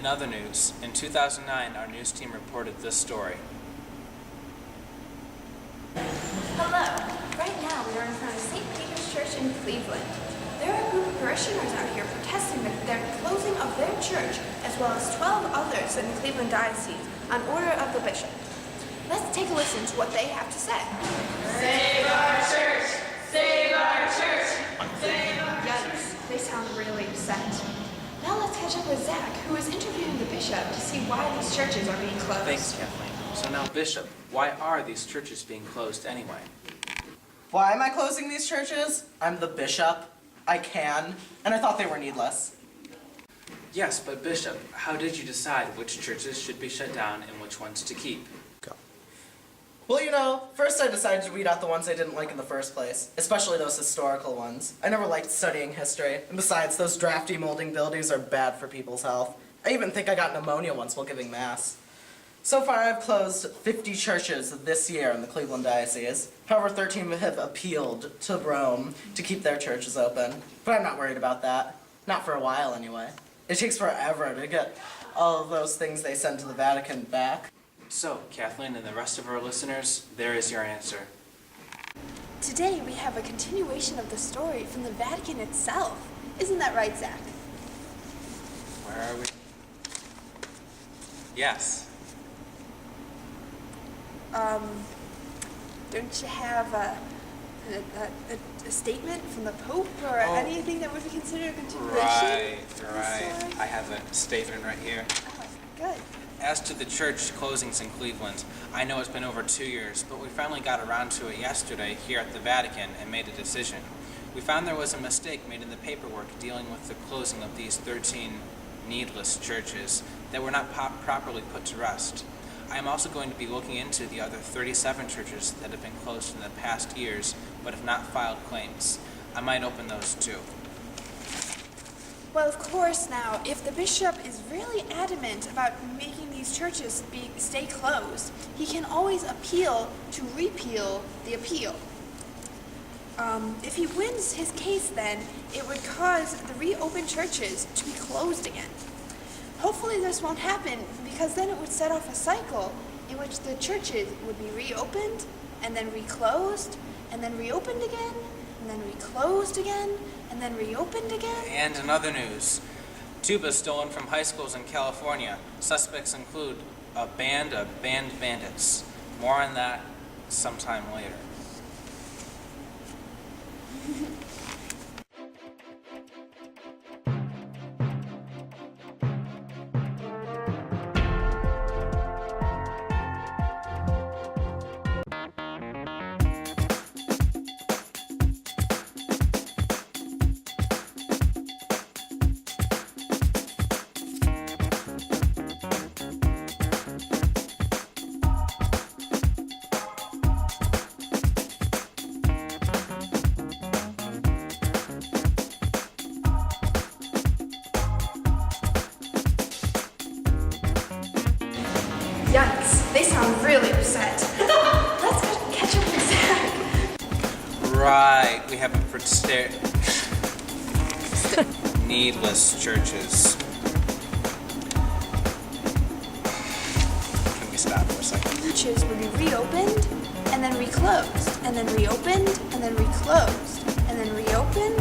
in other news, in 2009, our news team reported this story. Hello. Right now we are in front of St. Peter's Church in Cleveland. There are a group of parishioners out here protesting the closing of their church, as well as 12 others in the Cleveland Diocese, on order of the bishop. Let's take a listen to what they have to say. Save our church! Save our church! Save our church! Yikes, they sound really upset. Now let's catch up with Zach, who is interviewing the bishop to see why these churches are being closed. Thanks, Kathleen. So now, Bishop, why are these churches being closed anyway? Why am I closing these churches? I'm the bishop. I can, and I thought they were needless. Yes, but Bishop, how did you decide which churches should be shut down and which ones to keep? Well, first I decided to weed out the ones I didn't like in the first place, especially those historical ones. I never liked studying history, and besides, those drafty molding buildings are bad for people's health. I even think I got pneumonia once while giving Mass. So far, I've closed 50 churches this year in the Cleveland Diocese. However, 13 have appealed to Rome to keep their churches open. But I'm not worried about that. Not for a while, anyway. It takes forever to get all of those things they send to the Vatican back. So, Kathleen and the rest of our listeners, there is your answer. Today we have a continuation of the story from the Vatican itself. Isn't that right, Zach? Where are we? Yes. Don't you have a statement from the Pope or anything that would be considered a continuation? Right. Sorry. I have a statement right here. Oh, good. As to the church closings in Cleveland, I know it's been over 2 years, but we finally got around to it yesterday here at the Vatican and made a decision. We found there was a mistake made in the paperwork dealing with the closing of these 13 needless churches that were not properly put to rest. I am also going to be looking into the other 37 churches that have been closed in the past years but have not filed claims. I might open those too. Well, of course now, if the bishop is really adamant about making these churches stay closed, he can always appeal to repeal the appeal. If he wins his case then, it would cause the reopened churches to be closed again. Hopefully this won't happen because then it would set off a cycle in which the churches would be reopened and then reclosed and then reopened again and then reclosed again and then reopened again. And in other news, tuba stolen from high schools in California. Suspects include a band of band bandits. More on that sometime later. Yikes, they sound really upset. Let's catch up with Zach. Right, we have needless churches. Can we stop for a second? Churches would be reopened and then reclosed and then reopened and then reclosed and then reopened